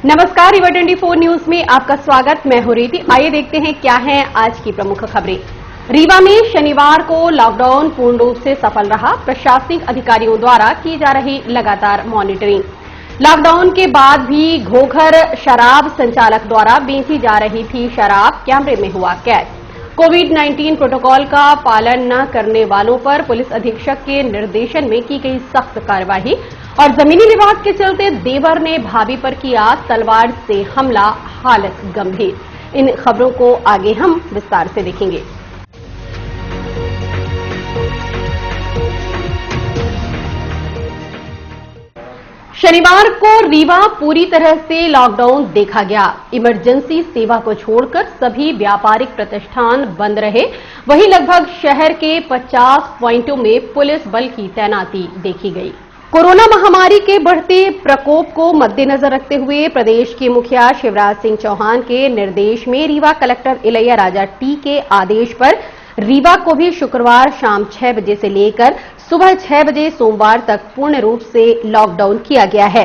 नमस्कार, रीवा 24 न्यूज में आपका स्वागत। मैं हूं रीति। आइए देखते हैं क्या हैं आज की प्रमुख खबरें। रीवा में शनिवार को लॉकडाउन पूर्ण रूप से सफल रहा। प्रशासनिक अधिकारियों द्वारा की जा रही लगातार मॉनिटरिंग। लॉकडाउन के बाद भी घोघर शराब संचालक द्वारा बेची जा रही थी शराब कैमरे में हुआ कैद। कोविड-19 प्रोटोकॉल का पालन न करने वालों पर पुलिस अधीक्षक के निर्देशन में की गई सख्त कार्यवाही। और जमीनी विवाद के चलते देवर ने भाभी पर किया तलवार से हमला, हालत गंभीर। इन खबरों को आगे हम विस्तार से देखेंगे। शनिवार को रीवा पूरी तरह से लॉकडाउन देखा गया। इमरजेंसी सेवा को छोड़कर सभी व्यापारिक प्रतिष्ठान बंद रहे। वहीं लगभग शहर के 50 पॉइंटों में पुलिस बल की तैनाती देखी गई। कोरोना महामारी के बढ़ते प्रकोप को मद्देनजर रखते हुए प्रदेश के मुखिया शिवराज सिंह चौहान के निर्देश में रीवा कलेक्टर इलैयाराजा टी के आदेश पर रीवा को भी शुक्रवार शाम 6 बजे से लेकर सुबह 6 बजे सोमवार तक पूर्ण रूप से लॉकडाउन किया गया है।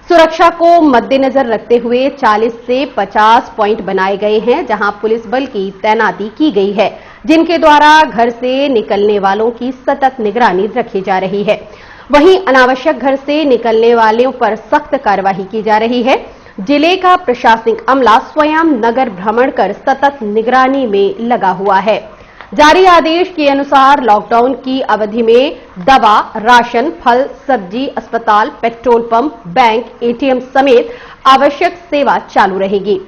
सुरक्षा को मद्देनजर रखते हुए 40 से 50 पॉइंट बनाए गए हैं, जहां पुलिस बल की तैनाती की गई है, जिनके द्वारा घर से निकलने वालों की सतत निगरानी रखी जा रही है। वहीं अनावश्यक घर से निकलने वालों पर सख्त कार्यवाही की जा रही है। जिले का प्रशासनिक अमला स्वयं नगर भ्रमण कर सतत निगरानी में लगा हुआ है। जारी आदेश के अनुसार लॉकडाउन की अवधि में दवा, राशन, फल, सब्जी, अस्पताल, पेट्रोल पंप, बैंक, एटीएम समेत आवश्यक सेवा चालू रहेगी।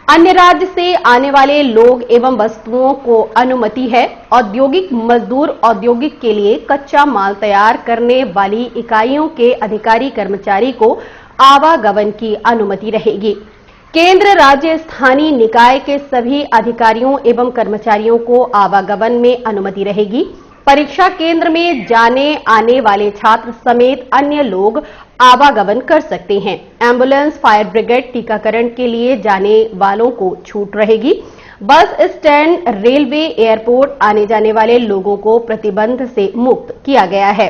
अन्य राज्य से आने वाले लोग एवं वस्तुओं को अनुमति है। औद्योगिक मजदूर, औद्योगिक के लिए कच्चा माल तैयार करने वाली इकाइयों के अधिकारी कर्मचारी को आवागमन की अनुमति रहेगी। केंद्र, राज्य, स्थानीय निकाय के सभी अधिकारियों एवं कर्मचारियों को आवागमन में अनुमति रहेगी। परीक्षा केंद्र में जाने आने वाले छात्र समेत अन्य लोग आवागमन कर सकते हैं। एम्बुलेंस, फायर ब्रिगेड, टीकाकरण के लिए जाने वालों को छूट रहेगी। बस स्टैंड, रेलवे, एयरपोर्ट आने जाने वाले लोगों को प्रतिबंध से मुक्त किया गया है।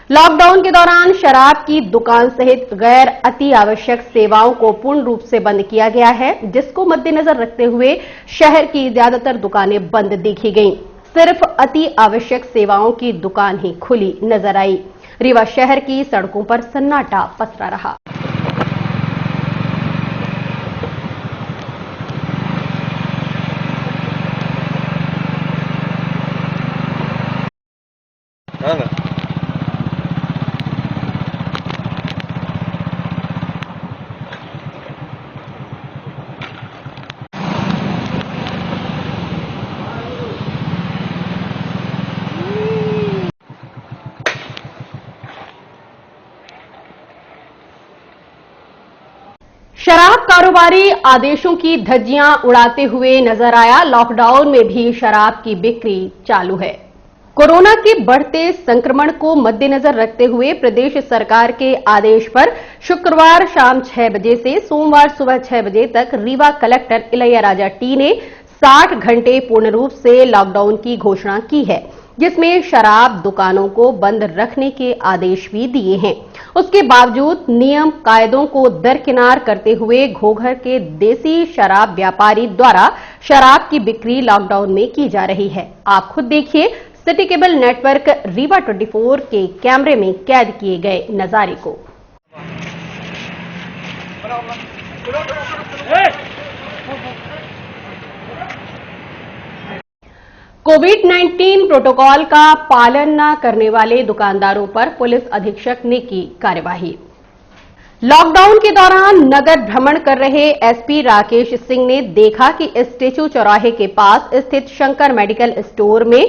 लॉकडाउन के दौरान शराब की दुकान सहित गैर अति आवश्यक सेवाओं को पूर्ण रूप से बंद किया गया है, जिसको मद्देनजर रखते हुए शहर की ज्यादातर दुकानें बंद देखी गईं। सिर्फ अति आवश्यक सेवाओं की दुकान ही खुली नजर आई। रीवा शहर की सड़कों पर सन्नाटा पसरा रहा। शराब कारोबारी आदेशों की धज्जियां उड़ाते हुए नजर आया। लॉकडाउन में भी शराब की बिक्री चालू है। कोरोना के बढ़ते संक्रमण को मद्देनजर रखते हुए प्रदेश सरकार के आदेश पर शुक्रवार शाम 6 बजे से सोमवार सुबह 6 बजे तक रीवा कलेक्टर इलैयाराजा टी ने 60 घंटे पूर्ण रूप से लॉकडाउन की घोषणा की है, जिसमें शराब दुकानों को बंद रखने के आदेश भी दिए हैं। उसके बावजूद नियम कायदों को दरकिनार करते हुए घोघर के देसी शराब व्यापारी द्वारा शराब की बिक्री लॉकडाउन में की जा रही है। आप खुद देखिए सिटी केबल नेटवर्क रीवा 24 के कैमरे में कैद किए गए नजारे को। कोविड-19 प्रोटोकॉल का पालन न करने वाले दुकानदारों पर पुलिस अधीक्षक ने की कार्यवाही। लॉकडाउन के दौरान नगर भ्रमण कर रहे एसपी राकेश सिंह ने देखा कि स्टेचू चौराहे के पास स्थित शंकर मेडिकल स्टोर में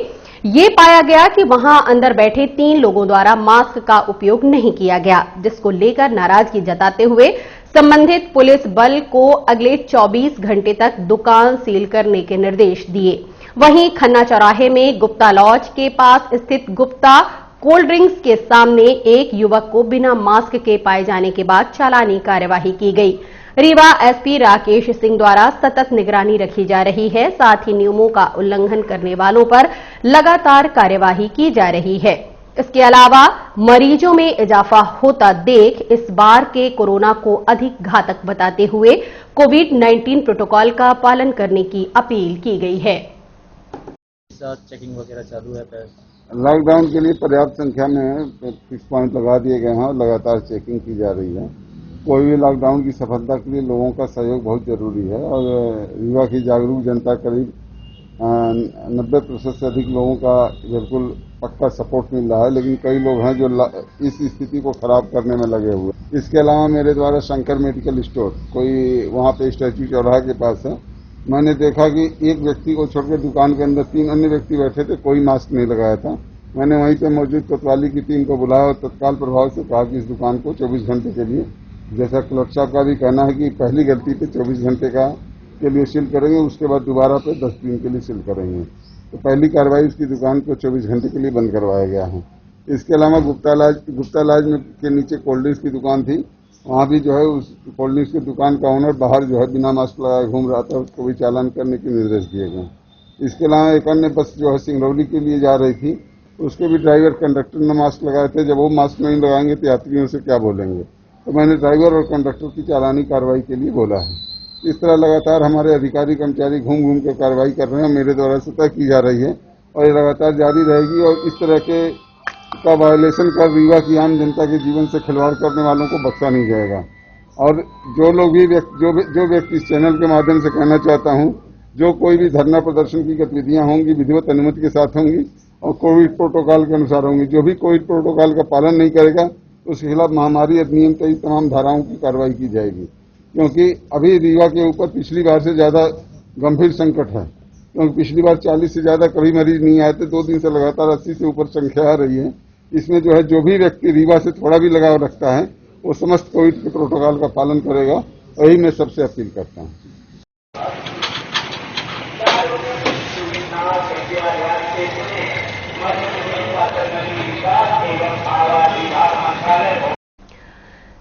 ये पाया गया कि वहां अंदर बैठे 3 लोगों द्वारा मास्क का उपयोग नहीं किया गया, जिसको लेकर नाराजगी जताते हुए संबंधित पुलिस बल को अगले 24 घंटे तक दुकान सील करने के निर्देश दिए। वहीं खन्ना चौराहे में गुप्ता लॉज के पास स्थित गुप्ता कोल्ड ड्रिंक्स के सामने एक युवक को बिना मास्क के पाए जाने के बाद चालानी कार्यवाही की गई। रीवा एसपी राकेश सिंह द्वारा सतत निगरानी रखी जा रही है। साथ ही नियमों का उल्लंघन करने वालों पर लगातार कार्यवाही की जा रही है। इसके अलावा मरीजों में इजाफा होता देख इस बार के कोरोना को अधिक घातक बताते हुए कोविड-19 प्रोटोकॉल का पालन करने की अपील की गई है। चेकिंग वगैरह चालू है। लॉकडाउन के लिए पर्याप्त संख्या में फिक्स पॉइंट लगा दिए गए हैं और लगातार चेकिंग की जा रही है। कोई भी लॉकडाउन की सफलता के लिए लोगों का सहयोग बहुत जरूरी है और रीवा की जागरूक जनता करीब 90% से अधिक लोगों का बिल्कुल पक्का सपोर्ट मिल रहा है, लेकिन कई लोग हैं जो इस स्थिति को खराब करने में लगे हुए। इसके अलावा मेरे द्वारा शंकर मेडिकल स्टोर कोई वहां पे स्टैच्यू चौराहा के पास है, मैंने देखा कि एक व्यक्ति को छोड़कर दुकान के अंदर 3 अन्य व्यक्ति बैठे थे, कोई मास्क नहीं लगाया था। मैंने वहीं पे मौजूद कोतवाली की टीम को बुलाया और तत्काल प्रभाव से कहा कि इस दुकान को 24 घंटे के लिए, जैसा क्लर्क साहब का भी कहना है कि पहली गलती पे 24 घंटे के लिए सील करेंगे, उसके बाद दोबारा पे 10 दिन के लिए सील करेंगे। तो पहली कार्रवाई उसकी दुकान को 24 घंटे के लिए बंद करवाया गया है। इसके अलावा गुप्ता इलाज के नीचे कोल्ड ड्रिंक्स की दुकान थी, वहां भी जो है उस कोल्ड ड्रिंक्स की दुकान का ओनर बाहर जो है बिना मास्क लगाए घूम रहा था, उसको भी चालान करने के निर्देश दिए गए। इसके अलावा एक अन्य बस जो है सिंगरौली के लिए जा रही थी, उसके भी ड्राइवर कंडक्टर ने मास्क लगाए थे। जब वो मास्क नहीं लगाएंगे तो यात्रियों से क्या बोलेंगे, तो मैंने ड्राइवर और कंडक्टर की चालानी कार्रवाई के लिए बोला है। इस तरह लगातार हमारे अधिकारी कर्मचारी घूम घूम कर कार्रवाई कर रहे हैं, मेरे द्वारा सतह की जा रही है और ये लगातार जारी रहेगी और इस तरह का वायलेशन कर रीवा की आम जनता के जीवन से खिलवाड़ करने वालों को बख्शा नहीं जाएगा। और जो लोग भी जो व्यक्ति इस चैनल के माध्यम से कहना चाहता हूं, जो कोई भी धरना प्रदर्शन की गतिविधियां होंगी विधिवत अनुमति के साथ होंगी और कोविड प्रोटोकॉल के अनुसार होंगी। जो भी कोविड प्रोटोकॉल का पालन नहीं करेगा उसके खिलाफ महामारी अधिनियम की तमाम धाराओं की कार्रवाई की जाएगी, क्योंकि अभी रीवा के ऊपर पिछली बार से ज्यादा गंभीर संकट है, क्योंकि पिछली बार 40 से ज्यादा कभी मरीज नहीं आए थे। 2 दिन से लगातार 80 से ऊपर संख्या आ रही है। इसमें जो है जो भी व्यक्ति रीवा से थोड़ा भी लगाव रखता है वो समस्त कोविड के प्रोटोकॉल का पालन करेगा, यही मैं सबसे अपील करता हूँ।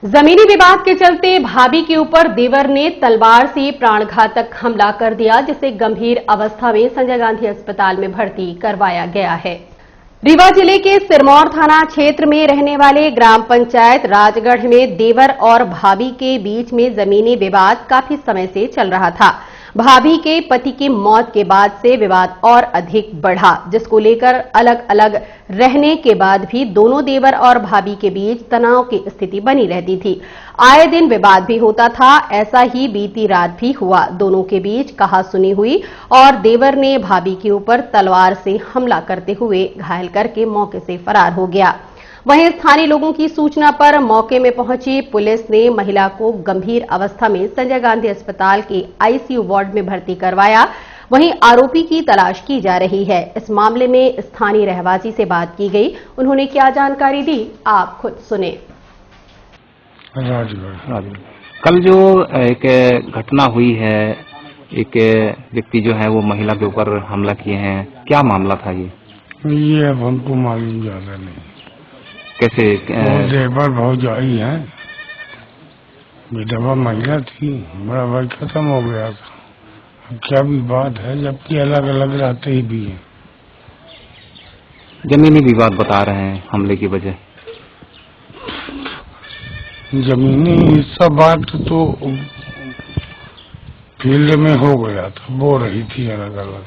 जमीनी विवाद के चलते भाभी के ऊपर देवर ने तलवार से प्राणघातक हमला कर दिया, जिसे गंभीर अवस्था में संजय गांधी अस्पताल में भर्ती करवाया गया है। रीवा जिले के सिरमौर थाना क्षेत्र में रहने वाले ग्राम पंचायत राजगढ़ में देवर और भाभी के बीच में जमीनी विवाद काफी समय से चल रहा था। भाभी के पति की मौत के बाद से विवाद और अधिक बढ़ा, जिसको लेकर अलग अलग रहने के बाद भी दोनों देवर और भाभी के बीच तनाव की स्थिति बनी रहती थी। आए दिन विवाद भी होता था। ऐसा ही बीती रात भी हुआ। दोनों के बीच कहासुनी हुई और देवर ने भाभी के ऊपर तलवार से हमला करते हुए घायल करके मौके से फरार हो गया। वहीं स्थानीय लोगों की सूचना पर मौके में पहुंची पुलिस ने महिला को गंभीर अवस्था में संजय गांधी अस्पताल के आईसीयू वार्ड में भर्ती करवाया। वहीं आरोपी की तलाश की जा रही है। इस मामले में स्थानीय रहवासी से बात की गई, उन्होंने क्या जानकारी दी, आप खुद सुने। कल जो एक घटना हुई है, एक व्यक्ति जो है वो महिला के ऊपर हमला किए हैं, क्या मामला था ये अब हमको मालूम ज्यादा नहीं। कैसे? देवर भौजाई है, विधवा महिला थी, बड़ा भाई खत्म हो गया था। अब क्या विवाद है, जबकि अलग अलग रहते ही भी है। जमीनी विवाद बता रहे हैं हमले की वजह। जमीनी हिस्सा बात तो फील्ड में हो गया था, वो रही थी अलग अलग।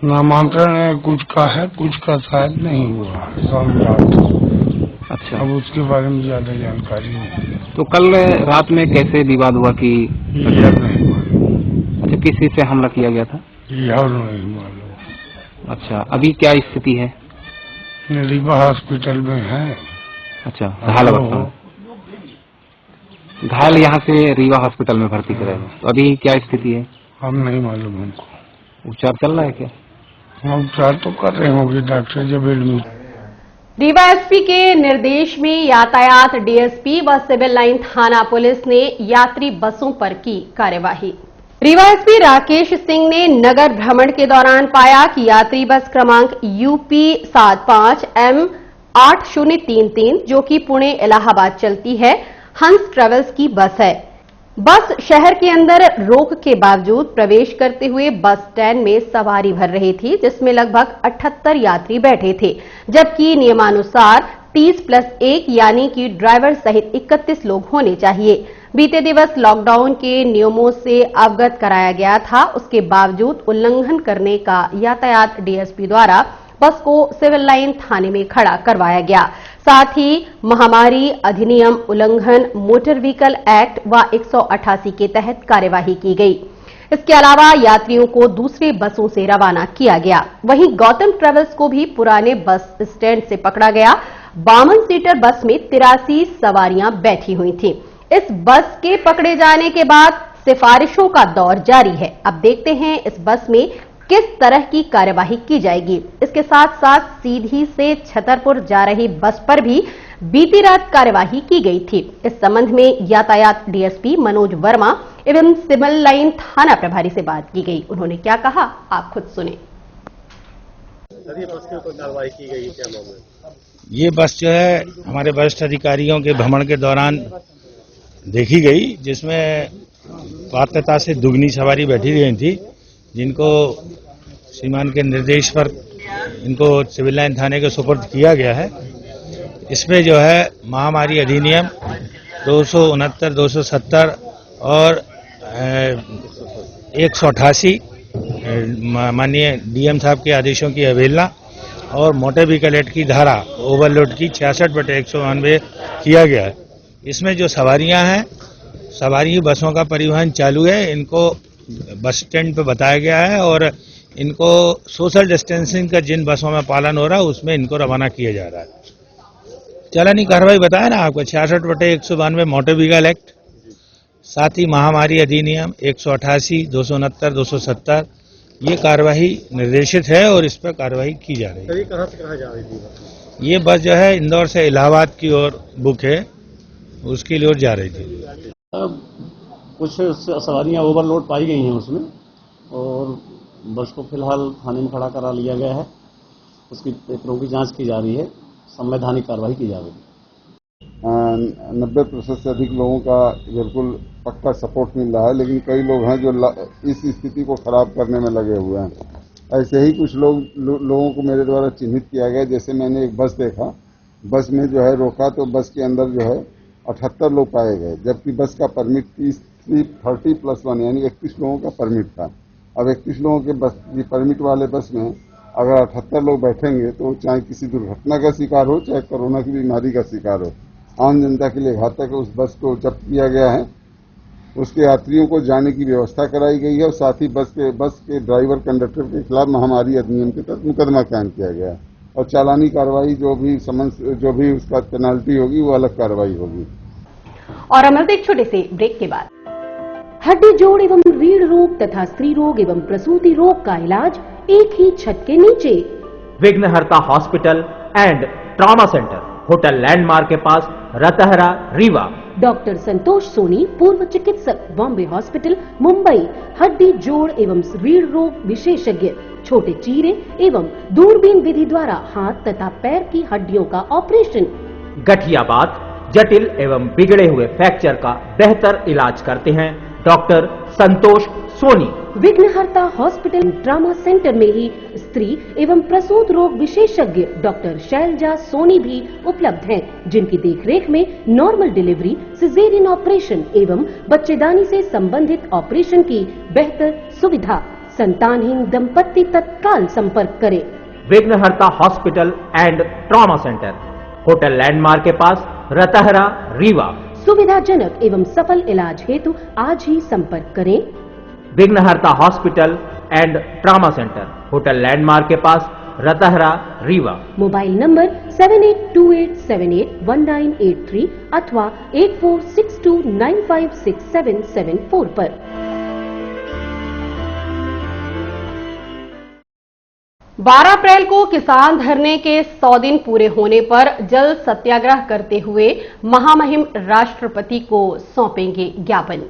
नामांतरण कुछ का है, कुछ का शायद नहीं हुआ है। अच्छा, अब उसके बारे में ज्यादा जानकारी नहीं। तो कल रात में कैसे विवाद हुआ कि नहीं मालूम। अच्छा, किस चीज से हमला किया गया था? यह नहीं मालूम। अच्छा, अभी क्या स्थिति है? रीवा हॉस्पिटल में है। अच्छा, घायल अवस्था में, घायल यहाँ से रीवा हॉस्पिटल में भर्ती कराया। तो अभी क्या स्थिति है? हम नहीं मालूम हमको। उपचार चल रहा है क्या? हम उपचार तो कर रहे होंगे डॉक्टर जब एडमिट। रीवा एसपी के निर्देश में यातायात डीएसपी व सिविल लाइन थाना पुलिस ने यात्री बसों पर की कार्यवाही। रीवा एसपी राकेश सिंह ने नगर भ्रमण के दौरान पाया कि यात्री बस क्रमांक यूपी 75M 8033 जो कि पुणे इलाहाबाद चलती है, हंस ट्रेवल्स की बस है। बस शहर के अंदर रोक के बावजूद प्रवेश करते हुए बस स्टैंड में सवारी भर रही थी, जिसमें लगभग 78 यात्री बैठे थे, जबकि नियमानुसार 30+1 यानी कि ड्राइवर सहित 31 लोग होने चाहिए। बीते दिवस लॉकडाउन के नियमों से अवगत कराया गया था, उसके बावजूद उल्लंघन करने का यातायात डीएसपी द्वारा बस को सिविल लाइन थाने में खड़ा करवाया गया। साथ ही महामारी अधिनियम उल्लंघन, मोटर व्हीकल एक्ट व 188 के तहत कार्यवाही की गई। इसके अलावा यात्रियों को दूसरे बसों से रवाना किया गया। वहीं गौतम ट्रेवल्स को भी पुराने बस स्टैंड से पकड़ा गया। 52 सीटर बस में 83 सवारियां बैठी हुई थीं। इस बस के पकड़े जाने के बाद सिफारिशों का दौर जारी है। अब देखते हैं इस बस में किस तरह की कार्यवाही की जाएगी। इसके साथ साथ सीधी से छतरपुर जा रही बस पर भी बीती रात कार्यवाही की गई थी। इस संबंध में यातायात डीएसपी मनोज वर्मा एवं सिविल लाइन थाना प्रभारी से बात की गई। उन्होंने क्या कहा, आप खुद सुने। सर, बस के ऊपर कार्रवाई की गई, क्या मामला? ये बस जो है हमारे वरिष्ठ अधिकारियों के भ्रमण के दौरान देखी गई, जिसमें पात्रता से दुगनी सवारी बैठी रही थी, जिनको श्रीमान के निर्देश पर इनको सिविल लाइन थाने के सुपुर्द किया गया है। इसमें जो है महामारी अधिनियम 269, 270 और 188 माननीय डीएम साहब के आदेशों की अवहेलना और मोटर व्हीकल एक्ट की धारा ओवरलोड की 66/192 किया गया है। इसमें जो सवारियां हैं, सवारी बसों का परिवहन चालू है। इनको बस स्टैंड पे बताया गया है और इनको सोशल डिस्टेंसिंग का जिन बसों में पालन हो रहा है उसमें इनको रवाना किया जा रहा है। चलानी कार्रवाई बताया ना आपको, 66/192 मोटर व्हीकल एक्ट, साथ ही महामारी अधिनियम 188, 269, 270 ये कार्रवाई निर्देशित है और इस पर कार्रवाई की जा रही है। सर, कहां से कहां जा रही थी? ये बस जो है इंदौर से इलाहाबाद की ओर बुक है, उसकी ओर जा रही थी। कुछ सवारियां ओवरलोड पाई गई हैं उसमें, और बस को फिलहाल थाने में खड़ा करा लिया गया है। उसकी पेपरों की जांच की जा रही है, संवैधानिक कार्रवाई की जा रही है। 90% से अधिक लोगों का बिल्कुल पक्का सपोर्ट मिल रहा है, लेकिन कई लोग हैं जो इस स्थिति को खराब करने में लगे हुए हैं। ऐसे ही कुछ लोगों को मेरे द्वारा चिन्हित किया गया। जैसे मैंने एक बस देखा, बस में जो है रोका तो बस के अंदर जो है 78 लोग पाए गए, जबकि बस का परमिट 30+1 यानी 31 लोगों का परमिट था। अब 31 लोगों के बस परमिट वाले बस में अगर 78 लोग बैठेंगे तो चाहे किसी दुर्घटना का शिकार हो, चाहे कोरोना की बीमारी का शिकार हो, आम जनता के लिए घातक है। उस बस को जब्त किया गया है, उसके यात्रियों को जाने की व्यवस्था कराई गई है और साथ ही बस के ड्राइवर कंडक्टर के खिलाफ महामारी अधिनियम के तहत मुकदमा कायम किया गया है और चालानी कार्रवाई जो भी उसका पेनाल्टी होगी वो अलग कार्रवाई होगी। और हम एक छोटे से ब्रेक के बाद हड्डी जोड़ एवं रीढ़ रोग तथा स्त्री रोग एवं प्रसूति रोग का इलाज एक ही छत के नीचे। विघ्नहर्ता hospital and trauma centre, hotel landmark के पास, रतहरा, रीवा। डॉक्टर संतोष सोनी, पूर्व चिकित्सक, बॉम्बे हॉस्पिटल, मुंबई। हड्डी जोड़ एवं रीढ़ रोग विशेषज्ञ, छोटे चीरे एवं दूरबीन विधि द्वारा हाथ तथा पैर की हड्डियों का ऑपरेशन। गठियाबात, जटिल एवं बिगड़े हुए फ्रैक्चर का बेहतर इलाज करते हैं डॉक्टर संतोष सोनी। विघ्नहर्ता हॉस्पिटल ट्रॉमा सेंटर में ही स्त्री एवं प्रसूत रोग विशेषज्ञ डॉक्टर शैलजा सोनी भी उपलब्ध हैं, जिनकी देखरेख में नॉर्मल डिलीवरी, सिजेरियन ऑपरेशन एवं बच्चेदानी से संबंधित ऑपरेशन की बेहतर सुविधा। संतानहीन दंपत्ति तत्काल संपर्क करें। विघ्नहर्ता hospital and trauma centre, hotel landmark के पास, रतहरा, रीवा। सुविधाजनक एवं सफल इलाज हेतु आज ही संपर्क करें। विघ्नहर्ता hospital and trauma centre, hotel landmark के पास, रतहरा, रीवा। मोबाइल नंबर 7828781983 अथवा 8462956774 पर। बारह अप्रैल को किसान धरने के 100 दिन पूरे होने पर जल सत्याग्रह करते हुए महामहिम राष्ट्रपति को सौंपेंगे ज्ञापन।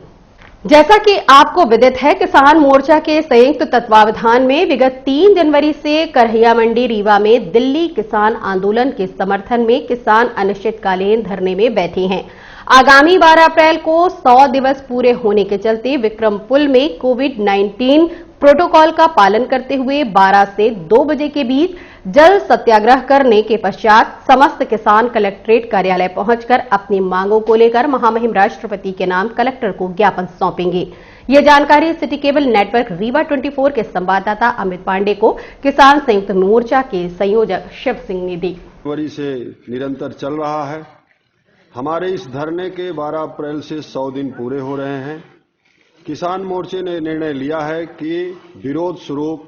जैसा कि आपको विदित है, किसान मोर्चा के संयुक्त तत्वावधान में विगत 3 जनवरी से करहिया मंडी रीवा में दिल्ली किसान आंदोलन के समर्थन में किसान अनिश्चितकालीन धरने में बैठे हैं। आगामी 12 अप्रैल को 100 दिवस पूरे होने के चलते विक्रम पुल में कोविड-19 प्रोटोकॉल का पालन करते हुए 12 से 2 बजे के बीच जल सत्याग्रह करने के पश्चात समस्त किसान कलेक्ट्रेट कार्यालय पहुंचकर अपनी मांगों को लेकर महामहिम राष्ट्रपति के नाम कलेक्टर को ज्ञापन सौंपेंगे। ये जानकारी सिटी केबल नेटवर्क रीवा 24 के संवाददाता अमित पांडे को किसान संयुक्त मोर्चा के संयोजक शिव सिंह ने दी। जनवरी से निरंतर चल रहा है। हमारे इस धरने के 12 अप्रैल से 100 दिन पूरे हो रहे हैं। किसान मोर्चे ने निर्णय लिया है कि विरोध स्वरूप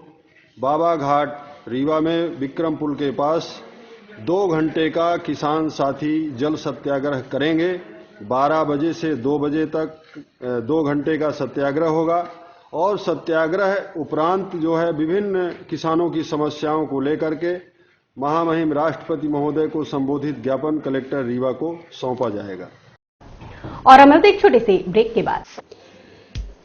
बाबा घाट रीवा में विक्रम पुल के पास 2 घंटे का किसान साथी जल सत्याग्रह करेंगे। 12 बजे से 2 बजे तक 2 घंटे का सत्याग्रह होगा और सत्याग्रह उपरांत जो है विभिन्न किसानों की समस्याओं को लेकर के महामहिम राष्ट्रपति महोदय को संबोधित ज्ञापन कलेक्टर रीवा को सौंपा जाएगा। और हम एक छोटे से ब्रेक के बाद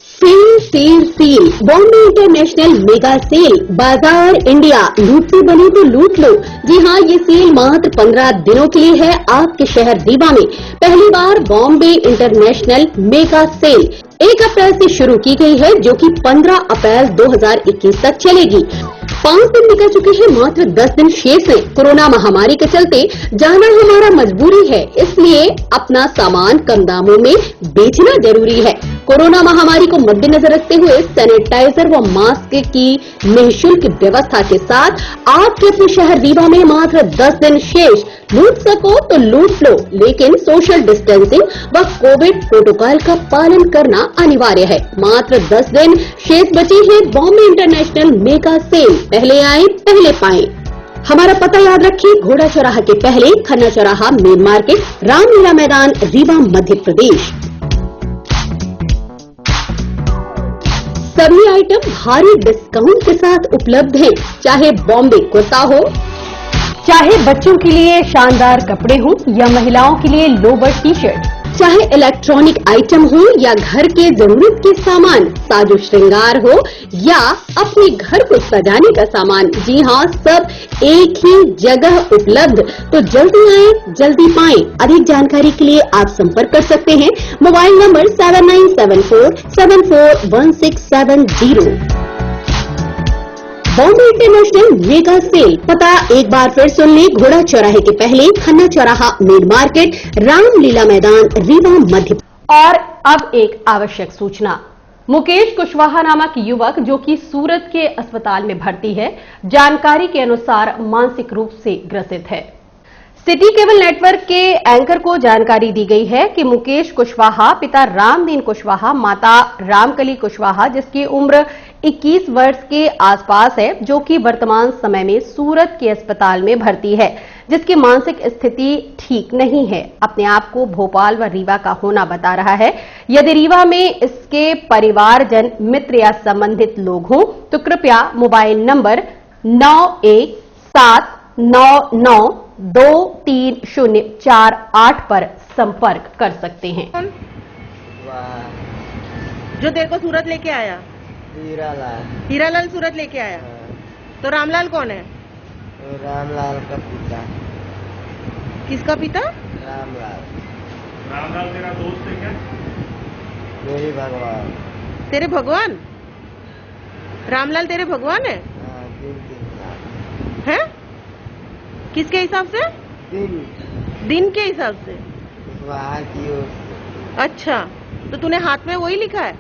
sale sale sale Bombay international mega sale बाजार इंडिया लूट से बने तो लूट लो। जी हां, ये सेल मात्र 15 दिनों के लिए है। आपके शहर रीवा में पहली बार बॉम्बे इंटरनेशनल मेगा सेल 1 अप्रैल से शुरू की गई है, जो कि 15 अप्रैल 2021 तक चलेगी। 5 दिन निकल चुके हैं, मात्र 10 दिन शेष है। कोरोना महामारी के चलते जाना हमारा मजबूरी है, इसलिए अपना सामान कम दामों में बेचना जरूरी है। कोरोना महामारी को मद्देनजर रखते हुए सैनिटाइजर व मास्क की निःशुल्क व्यवस्था के साथ आपके अपने शहर रीवा में मात्र 10 दिन शेष। लूट सको तो लूट लो, लेकिन सोशल डिस्टेंसिंग व कोविड प्रोटोकॉल का पालन करना अनिवार्य है। मात्र 10 दिन शेष बचे हैं बॉम्बे इंटरनेशनल मेगा सेल। पहले आए पहले पाएं। हमारा पता याद रखिए, घोड़ा चौराहा के पहले, खन्ना चौराहा, मेन मार्केट, रामलीला मैदान, रीवा, मध्य प्रदेश। सभी आइटम भारी डिस्काउंट के साथ उपलब्ध हैं। चाहे बॉम्बे कुर्ता हो, चाहे बच्चों के लिए शानदार कपड़े हो या महिलाओं के लिए लोवर टी शर्ट, चाहे इलेक्ट्रॉनिक आइटम हो या घर के जरूरत के सामान, साजो श्रृंगार हो या अपने घर को सजाने का सामान। जी हाँ, सब एक ही जगह उपलब्ध। तो जल्दी आए, जल्दी पाएं। अधिक जानकारी के लिए आप संपर्क कर सकते हैं mobile number 7974741670। Bombay international mega cell, पता एक बार फिर सुन ले, घोड़ा चौराहे के पहले, खन्ना चौराहा, मेन मार्केट, रामलीला मैदान, रीवा, मध्य। और अब एक आवश्यक सूचना। मुकेश कुशवाहा नामक युवक जो कि सूरत के अस्पताल में भर्ती है, जानकारी के अनुसार मानसिक रूप से ग्रसित है। सिटी केबल नेटवर्क के एंकर को जानकारी दी गई है कि मुकेश कुशवाहा पिता रामदीन कुशवाहा, माता रामकली कुशवाहा, जिसकी उम्र 21 वर्ष के आसपास है, जो कि वर्तमान समय में सूरत के अस्पताल में भर्ती है, जिसकी मानसिक स्थिति ठीक नहीं है। अपने आप को भोपाल व रीवा का होना बता रहा है। यदि रीवा में इसके परिवारजन, मित्र या संबंधित लोग हों तो कृपया मोबाइल नंबर 9179923048 पर संपर्क कर सकते हैं। जो तेरे को सूरत लेके आया? हीरालाल सूरत लेके आया। तो रामलाल कौन है? रामलाल का पिता। किसका पिता? रामलाल। रामलाल तेरा दोस्त है क्या? मेरे भगवान। तेरे भगवान? रामलाल तेरे भगवान है? हैं? किसके हिसाब से? दिन के हिसाब से। वहाँ की ओर से। अच्छा, तो तूने हाथ में वही लिखा है?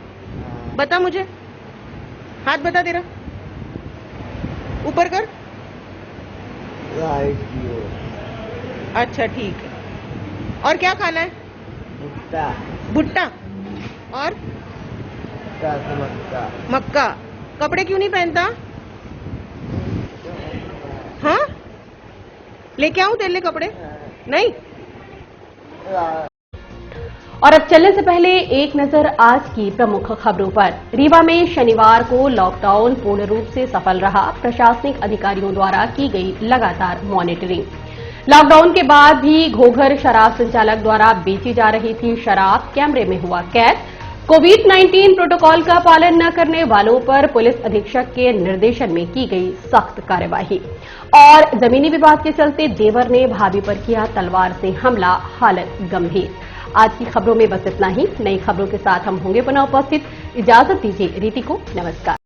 बता मुझे, हाथ बता तेरा, ऊपर कर। राइट की ओर। अच्छा ठीक है। और क्या खाना है? भुट्टा। भुट्टा और मक्का। मक्का। कपड़े क्यों नहीं पहनता? हाँ, लेके आऊं तेरे लिए कपड़े? नहीं। और अब चलने से पहले एक नजर आज की प्रमुख खबरों पर। रीवा में शनिवार को लॉकडाउन पूर्ण रूप से सफल रहा। प्रशासनिक अधिकारियों द्वारा की गई लगातार मॉनिटरिंग। लॉकडाउन के बाद भी घोघर शराब संचालक द्वारा बेची जा रही थी शराब कैमरे में हुआ कैद। कोविड-19 प्रोटोकॉल का पालन न करने वालों पर पुलिस अधीक्षक के निर्देशन में की गई सख्त कार्यवाही। और जमीनी विवाद के चलते देवर ने भाभी पर किया तलवार से हमला, हालत गंभीर। आज की खबरों में बस इतना ही। नई खबरों के साथ हम होंगे पुनः उपस्थित। इजाजत दीजिए रीति को। नमस्कार।